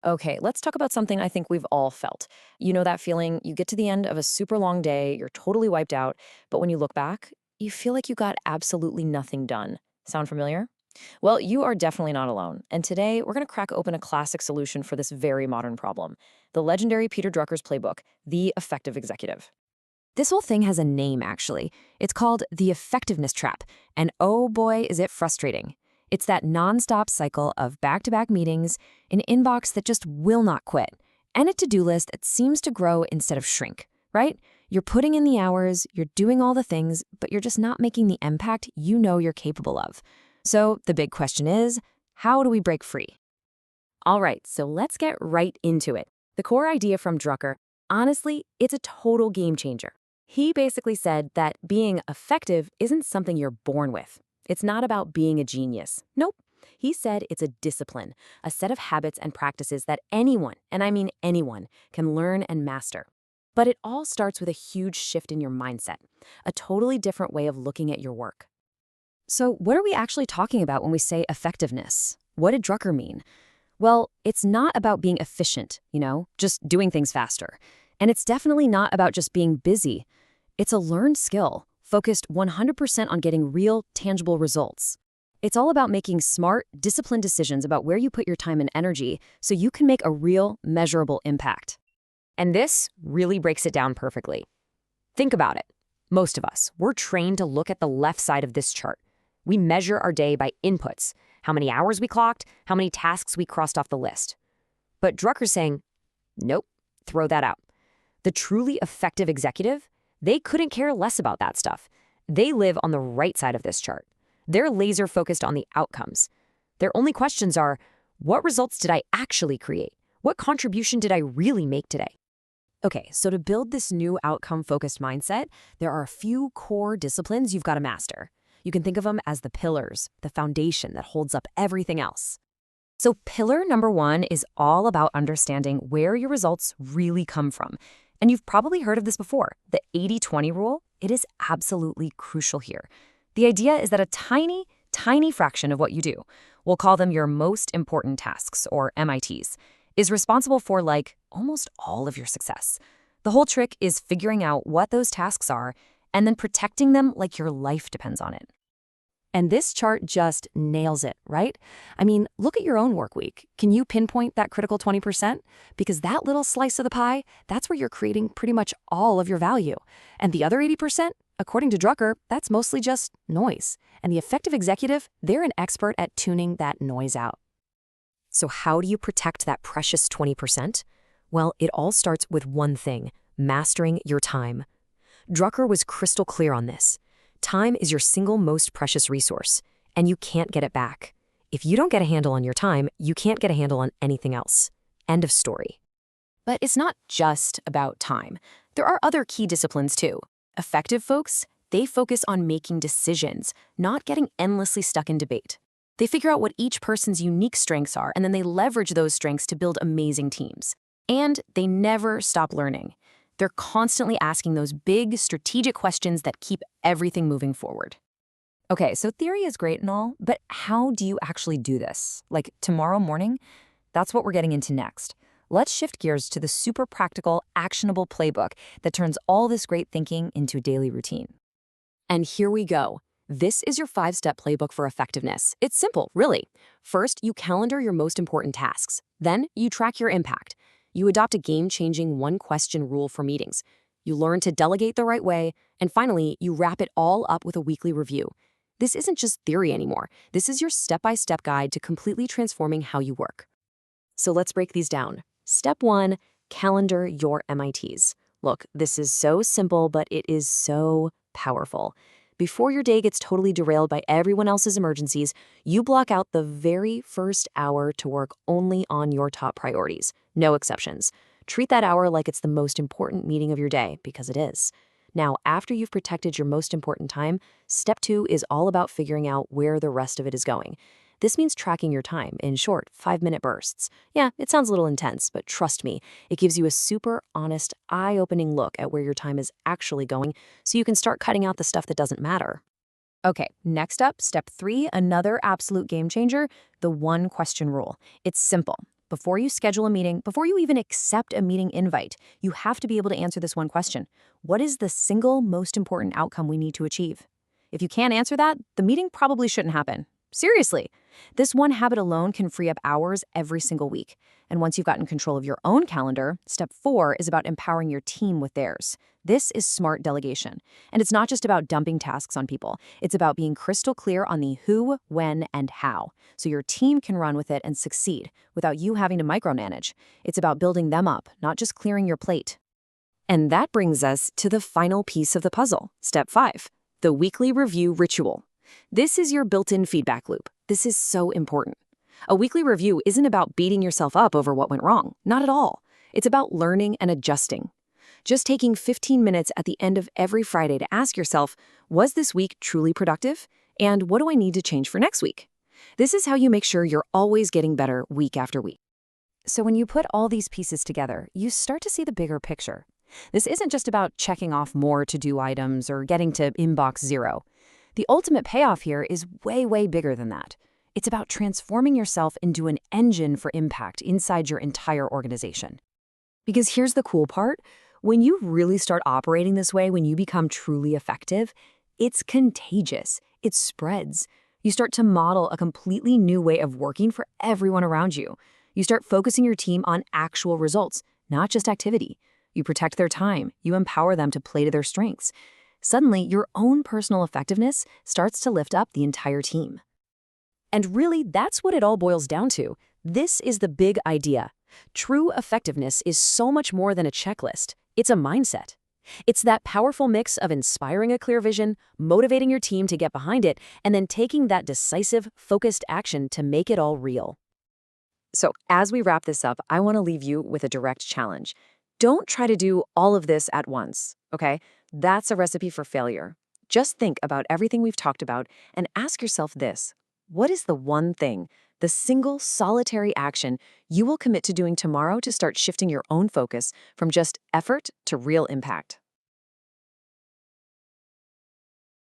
Okay, let's talk about something I think we've all felt. You know that feeling, you get to the end of a super long day, you're totally wiped out, but when you look back, you feel like you got absolutely nothing done. Sound familiar? Well, you are definitely not alone. And today, we're going to crack open a classic solution for this very modern problem: the legendary Peter Drucker's playbook, The Effective Executive. This whole thing has a name, actually. It's called the effectiveness trap, and oh boy, is it frustrating. It's that nonstop cycle of back-to-back meetings, an inbox that just will not quit, and a to-do list that seems to grow instead of shrink, right? You're putting in the hours, you're doing all the things, but you're just not making the impact you know you're capable of. So the big question is, how do we break free? All right, so let's get right into it. The core idea from Drucker, honestly, it's a total game changer. He basically said that being effective isn't something you're born with. It's not about being a genius. Nope. He said it's a discipline, a set of habits and practices that anyone, and I mean anyone, can learn and master. But it all starts with a huge shift in your mindset, a totally different way of looking at your work. So, what are we actually talking about when we say effectiveness? What did Drucker mean? Well, it's not about being efficient, just doing things faster. And it's definitely not about just being busy. It's a learned skill, focused 100% on getting real, tangible results. It's all about making smart, disciplined decisions about where you put your time and energy so you can make a real, measurable impact. And this really breaks it down perfectly. Think about it. Most of us, we're trained to look at the left side of this chart. We measure our day by inputs: how many hours we clocked, how many tasks we crossed off the list. But Drucker's saying, nope, throw that out. The truly effective executive, they couldn't care less about that stuff. They live on the right side of this chart. They're laser focused on the outcomes. Their only questions are, what results did I actually create? What contribution did I really make today? Okay, so to build this new outcome-focused mindset, there are a few core disciplines you've got to master. You can think of them as the pillars, the foundation that holds up everything else. So pillar number one is all about understanding where your results really come from. And you've probably heard of this before, the 80-20 rule. It is absolutely crucial here. The idea is that a tiny, tiny fraction of what you do, we'll call them your most important tasks, or MITs, is responsible for almost all of your success. The whole trick is figuring out what those tasks are and then protecting them like your life depends on it. And this chart just nails it, right? I mean, look at your own work week. Can you pinpoint that critical 20%? Because that little slice of the pie, that's where you're creating pretty much all of your value. And the other 80%, according to Drucker, that's mostly just noise. And the effective executive, they're an expert at tuning that noise out. So how do you protect that precious 20%? Well, it all starts with one thing: mastering your time. Drucker was crystal clear on this. Time is your single most precious resource, and you can't get it back. If you don't get a handle on your time, you can't get a handle on anything else. End of story. But it's not just about time. There are other key disciplines too. Effective folks, they focus on making decisions, not getting endlessly stuck in debate. They figure out what each person's unique strengths are, and then they leverage those strengths to build amazing teams. And they never stop learning. They're constantly asking those big, strategic questions that keep everything moving forward. Okay, so theory is great and all, but how do you actually do this? Like tomorrow morning? That's what we're getting into next. Let's shift gears to the super practical, actionable playbook that turns all this great thinking into a daily routine. And here we go. This is your 5-step playbook for effectiveness. It's simple, really. First, you calendar your most important tasks. Then, you track your impact. You adopt a game-changing one-question rule for meetings. You learn to delegate the right way. And finally, you wrap it all up with a weekly review. This isn't just theory anymore. This is your step-by-step guide to completely transforming how you work. So let's break these down. Step 1, calendar your MITs. Look, this is so simple, but it is so powerful. Before your day gets totally derailed by everyone else's emergencies, you block out the very first hour to work only on your top priorities. No exceptions. Treat that hour like it's the most important meeting of your day, because it is. Now, after you've protected your most important time, step 2 is all about figuring out where the rest of it is going. This means tracking your time in short, 5-minute bursts. Yeah, it sounds a little intense, but trust me, it gives you a super honest, eye-opening look at where your time is actually going, so you can start cutting out the stuff that doesn't matter. Okay, next up, step 3, another absolute game changer, the one-question rule. It's simple. Before you schedule a meeting, before you even accept a meeting invite, you have to be able to answer this one question. What is the single most important outcome we need to achieve? If you can't answer that, the meeting probably shouldn't happen. Seriously. This one habit alone can free up hours every single week. And once you've gotten control of your own calendar, step 4 is about empowering your team with theirs. This is smart delegation. And it's not just about dumping tasks on people. It's about being crystal clear on the who, when, and how, so your team can run with it and succeed without you having to micromanage. It's about building them up, not just clearing your plate. And that brings us to the final piece of the puzzle, step 5, the weekly review ritual. This is your built-in feedback loop. This is so important. A weekly review isn't about beating yourself up over what went wrong. Not at all. It's about learning and adjusting. Just taking 15 minutes at the end of every Friday to ask yourself, was this week truly productive? And what do I need to change for next week? This is how you make sure you're always getting better week after week. So when you put all these pieces together, you start to see the bigger picture. This isn't just about checking off more to-do items or getting to inbox 0. The ultimate payoff here is way, way bigger than that. It's about transforming yourself into an engine for impact inside your entire organization. Because here's the cool part. When you really start operating this way, when you become truly effective, it's contagious. It spreads. You start to model a completely new way of working for everyone around you. You start focusing your team on actual results, not just activity. You protect their time. You empower them to play to their strengths. Suddenly, your own personal effectiveness starts to lift up the entire team. And really, that's what it all boils down to. This is the big idea. True effectiveness is so much more than a checklist. It's a mindset. It's that powerful mix of inspiring a clear vision, motivating your team to get behind it, and then taking that decisive, focused action to make it all real. So, as we wrap this up, I want to leave you with a direct challenge. Don't try to do all of this at once, okay? That's a recipe for failure. Just think about everything we've talked about and ask yourself this. What is the one thing, the single solitary action you will commit to doing tomorrow to start shifting your own focus from just effort to real impact?